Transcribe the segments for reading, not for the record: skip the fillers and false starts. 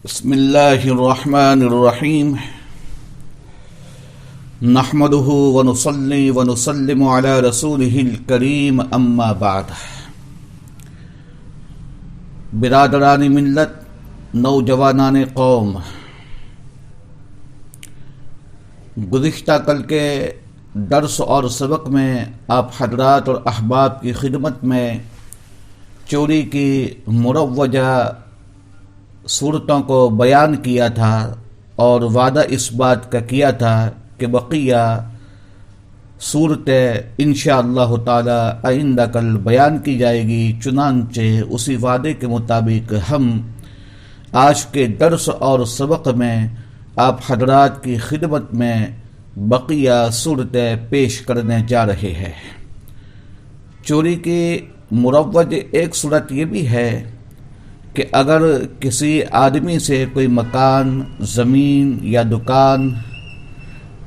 بسم اللہ الرحمن الرحیم نحمده ونصلی ونسلم علی رسولہ الکریم اما بعد۔ برادران ملت، نوجوانان قوم، گزشتہ کل کے درس اور سبق میں آپ حضرات اور احباب کی خدمت میں چوری کی مروجہ صورتوں کو بیان کیا تھا اور وعدہ اس بات کا کیا تھا کہ بقیہ صورتیں انشاءاللہ تعالی آئندہ کل بیان کی جائے گی۔ چنانچہ اسی وعدے کے مطابق ہم آج کے درس اور سبق میں آپ حضرات کی خدمت میں بقیہ صورتیں پیش کرنے جا رہے ہیں۔ چوری کی مروج ایک صورت یہ بھی ہے کہ اگر کسی آدمی سے کوئی مکان، زمین یا دکان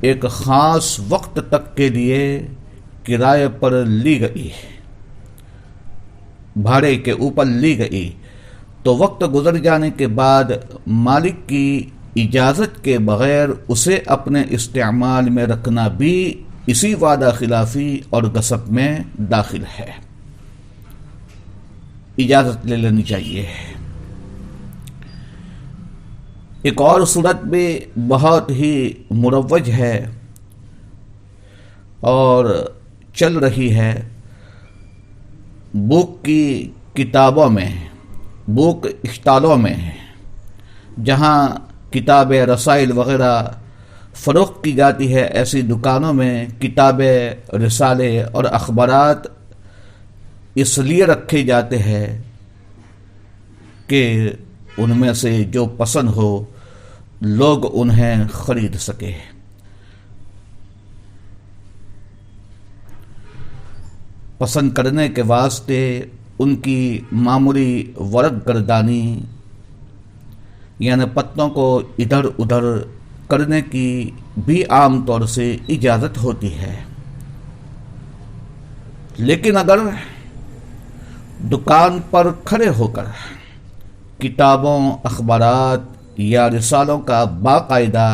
ایک خاص وقت تک کے لیے کرائے پر لی گئی، بھاڑے کے اوپر لی گئی، تو وقت گزر جانے کے بعد مالک کی اجازت کے بغیر اسے اپنے استعمال میں رکھنا بھی اسی وعدہ خلافی اور غصب میں داخل ہے۔ اجازت لے لینی چاہیے۔ ایک اور صورت بھی بہت ہی مروج ہے اور چل رہی ہے۔ بک کی کتابوں میں، بک اسٹالوں میں، جہاں کتابیں، رسائل وغیرہ فروخت کی جاتی ہے، ایسی دکانوں میں کتابیں، رسالے اور اخبارات اس لیے رکھے جاتے ہیں کہ ان میں سے جو پسند ہو لوگ انہیں خرید سکے۔ پسند کرنے کے واسطے ان کی معمولی ورق گردانی یعنی پتوں کو ادھر ادھر کرنے کی بھی عام طور سے اجازت ہوتی ہے، لیکن اگر دکان پر کھڑے ہو کر کتابوں، اخبارات یا رسالوں کا باقاعدہ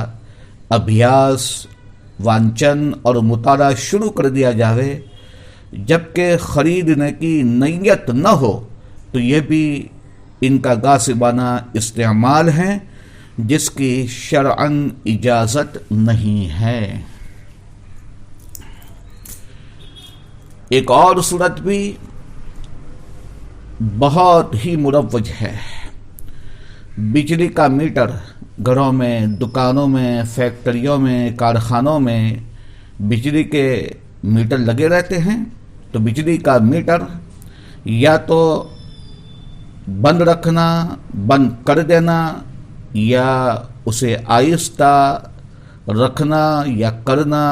ابھیاس، وانچن اور مطالعہ شروع کر دیا جاوے جبکہ خریدنے کی نیت نہ ہو، تو یہ بھی ان کا غاصبانہ استعمال ہے جس کی شرعاً اجازت نہیں ہے۔ ایک اور صورت بھی بہت ہی مروج ہے۔ بجلی کا میٹر گھروں میں، دکانوں میں، فیکٹریوں میں، کارخانوں میں بجلی کے میٹر لگے رہتے ہیں، تو بجلی کا میٹر یا تو بند رکھنا، بند کر دینا، یا اسے آہستہ رکھنا یا کرنا،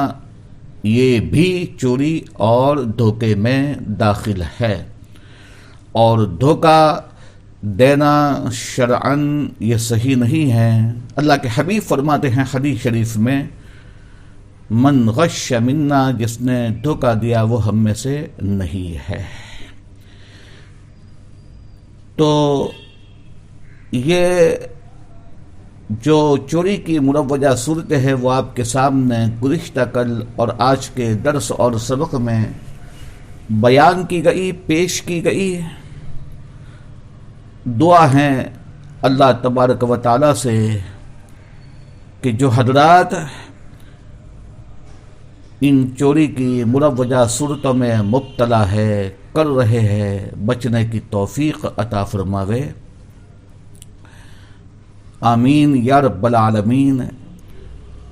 یہ بھی چوری اور دھوکے میں داخل ہے، اور دھوکہ دینا شرعاً یہ صحیح نہیں ہے۔ اللہ کے حبیب فرماتے ہیں حدیث شریف میں، من غش منا، جس نے دھوکہ دیا وہ ہم میں سے نہیں ہے۔ تو یہ جو چوری کی مروجہ صورتیں ہیں وہ آپ کے سامنے گزشتہ کل اور آج کے درس اور سبق میں بیان کی گئی، پیش کی گئی۔ دعا ہیں اللہ تبارک و تعالی سے کہ جو حضرات ان چوری کی مروجہ صورتوں میں مبتلا ہے، کر رہے ہیں، بچنے کی توفیق عطا فرماوے۔ آمین یا رب العالمین۔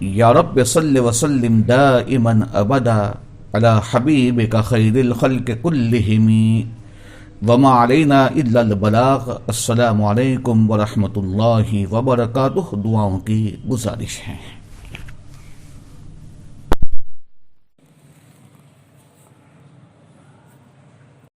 یا رب صلی وسلم دائما ابدا علی حبیبک خیر الخلق کلہم وما علینا الا البلاغ۔ السلام علیکم ورحمۃ اللہ وبرکاتہ۔ دعاؤں کی گزارش ہے۔